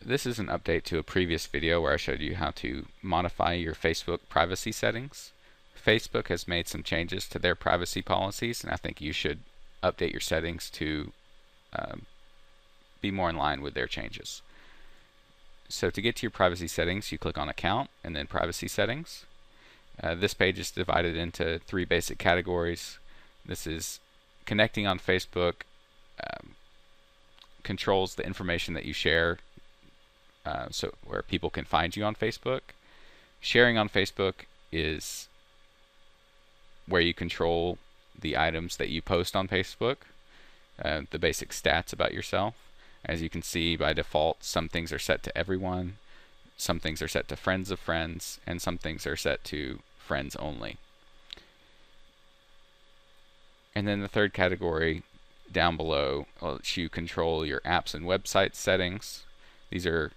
This is an update to a previous video where I showed you how to modify your Facebook privacy settings. Facebook has made some changes to their privacy policies, and I think you should update your settings to be more in line with their changes. So to get to your privacy settings, you click on Account and then Privacy Settings. This page is divided into three basic categories. This is connecting on Facebook, controls the information that you share, so where people can find you on Facebook. Sharing on Facebook is where you control the items that you post on Facebook, the basic stats about yourself. As you can see, by default, some things are set to everyone, some things are set to friends of friends, and some things are set to friends only. And then the third category down below lets you control your apps and website settings. These are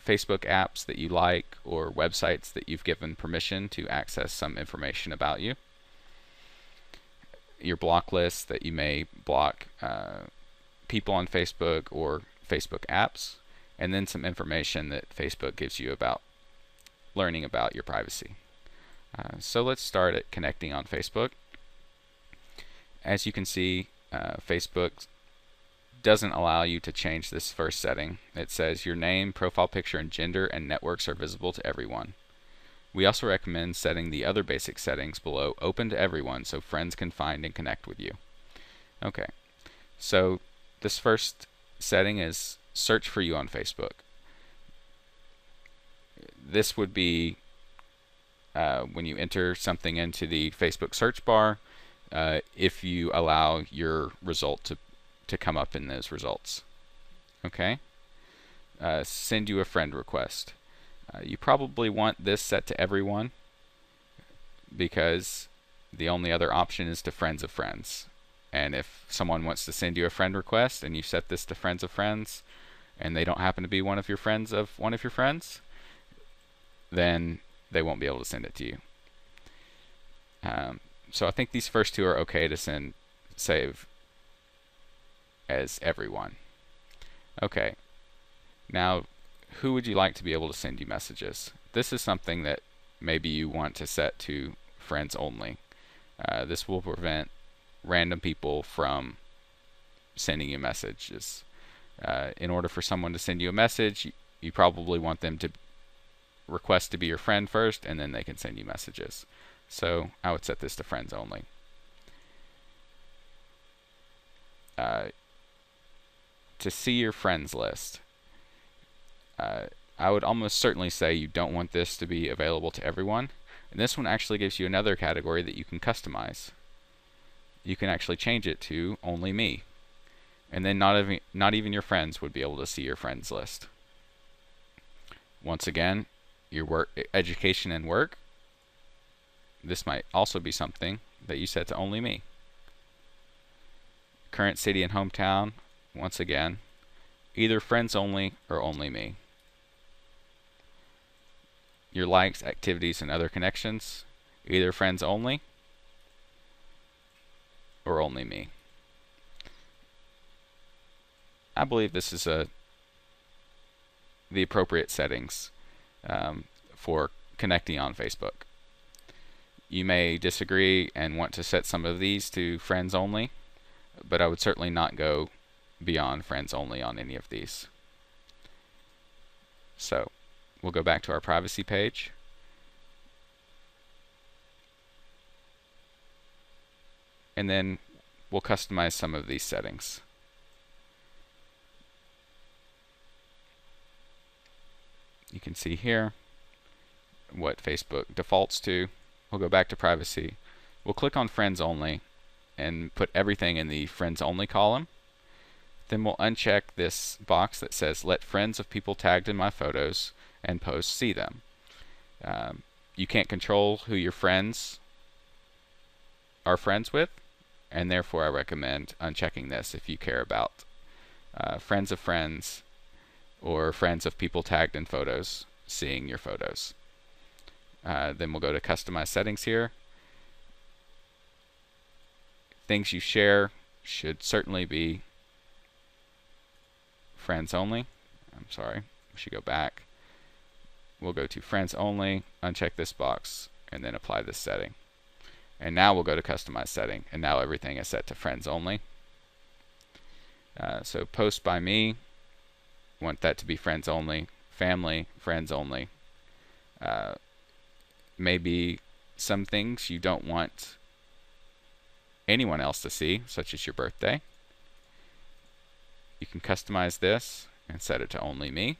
Facebook apps that you like or websites that you've given permission to access some information about you. Your block list, that you may block people on Facebook or Facebook apps, and then some information that Facebook gives you about learning about your privacy. So let's start at connecting on Facebook. As you can see, Facebook doesn't allow you to change this first setting. It says your name, profile picture, and gender and networks are visible to everyone. We also recommend setting the other basic settings below open to everyone so friends can find and connect with you. Okay, so this first setting is search for you on Facebook. This would be when you enter something into the Facebook search bar, if you allow your result to come up in those results. Okay? Send you a friend request. You probably want this set to everyone because the only other option is to friends of friends. And if someone wants to send you a friend request and you set this to friends of friends and they don't happen to be one of your friends of one of your friends, then they won't be able to send it to you. So I think these first two are okay to save as everyone. Okay, now who would you like to be able to send you messages? This is something that maybe you want to set to friends only. This will prevent random people from sending you messages. In order for someone to send you a message, you probably want them to request to be your friend first, and then they can send you messages. So I would set this to friends only. To see your friends list, I would almost certainly say you don't want this to be available to everyone. And this one actually gives you another category that you can customize. You can actually change it to only me. And then not even your friends would be able to see your friends list. Once again, your work, education and work, this might also be something that you set to only me. Current city and hometown, once again, either friends only or only me. Your likes, activities, and other connections, either friends only or only me. I believe this is the appropriate settings for connecting on Facebook. You may disagree and want to set some of these to friends only, but I would certainly not go beyond friends only on any of these. So we'll go back to our privacy page. And then we'll customize some of these settings. You can see here what Facebook defaults to. We'll go back to privacy. We'll click on friends only and put everything in the friends only column. Then we'll uncheck this box that says let friends of people tagged in my photos and posts see them. You can't control who your friends are friends with, and therefore I recommend unchecking this if you care about friends of friends or friends of people tagged in photos seeing your photos. Then we'll go to customize settings here. Things you share should certainly be friends only. I'm sorry. We should go back. We'll go to friends only, uncheck this box, and then apply this setting. And now we'll go to customize setting, and now everything is set to friends only. So post by me, want that to be friends only. Family, friends only. Maybe some things you don't want anyone else to see, such as your birthday. You can customize this and set it to only me.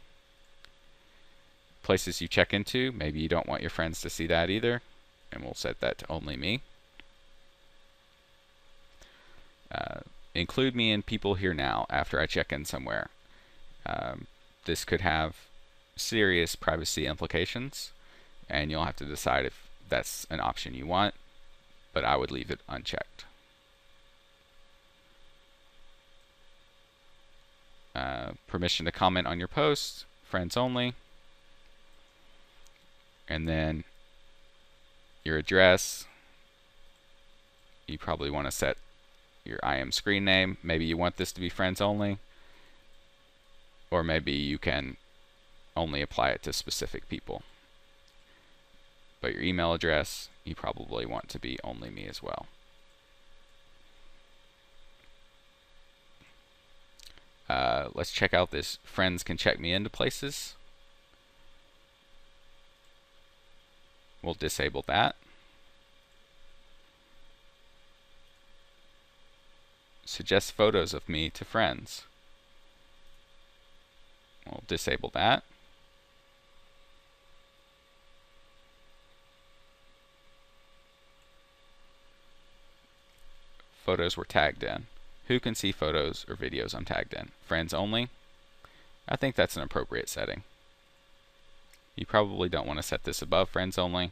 Places you check into, maybe you don't want your friends to see that either, and we'll set that to only me. Include me in people here now after I check in somewhere. This could have serious privacy implications, and you'll have to decide if that's an option you want, but I would leave it unchecked. Permission to comment on your post, friends only. And then your address, you probably want to set your IM screen name. Maybe you want this to be friends only, or maybe you can only apply it to specific people. But your email address, you probably want to be only me as well. Let's check out this friends can check me into places. We'll disable that. Suggest photos of me to friends. We'll disable that. Photos were tagged in. Who can see photos or videos I'm tagged in? Friends only. I think that's an appropriate setting. You probably don't want to set this above friends only,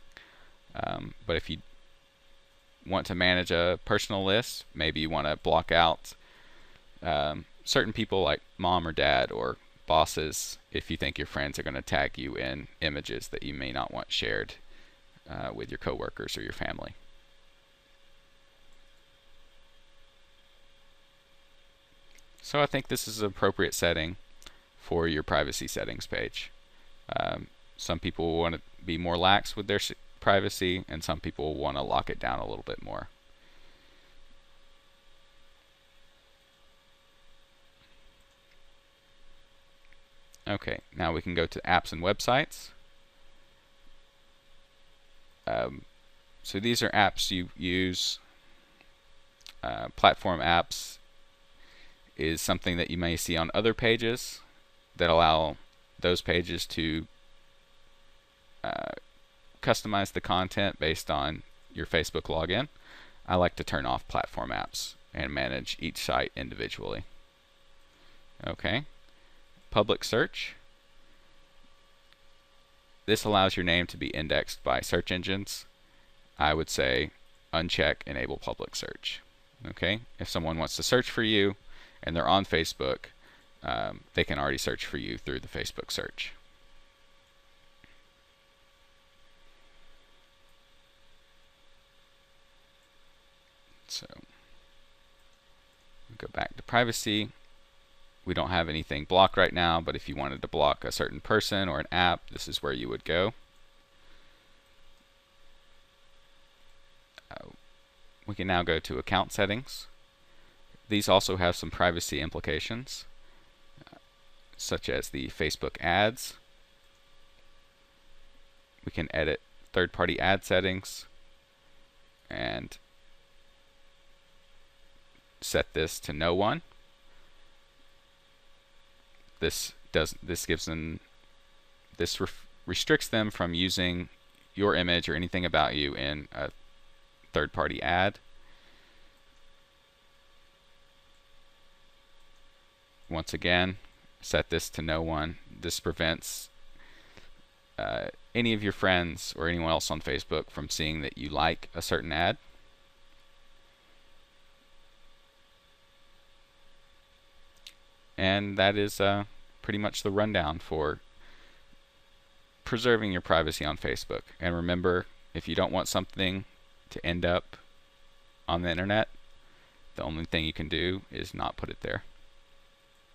but if you want to manage a personal list, maybe you want to block out certain people like mom or dad or bosses if you think your friends are going to tag you in images that you may not want shared with your coworkers or your family. So I think this is an appropriate setting for your privacy settings page. Some people want to be more lax with their privacy, and some people want to lock it down a little bit more. Okay, now we can go to apps and websites. So these are apps you use. Platform apps is something that you may see on other pages that allow those pages to customize the content based on your Facebook login. I like to turn off platform apps and manage each site individually. Okay, public search. This allows your name to be indexed by search engines. I would say uncheck enable public search. Okay, if someone wants to search for you and they're on Facebook, they can already search for you through the Facebook search. So go back to privacy. We don't have anything blocked right now, but if you wanted to block a certain person or an app, this is where you would go. We can now go to account settings. These also have some privacy implications, such as the Facebook ads. We can edit third-party ad settings and set this to no one. This restricts them from using your image or anything about you in a third-party ad. Once again, set this to no one. This prevents any of your friends or anyone else on Facebook from seeing that you like a certain ad. And that is pretty much the rundown for preserving your privacy on Facebook. And remember, if you don't want something to end up on the internet, the only thing you can do is not put it there.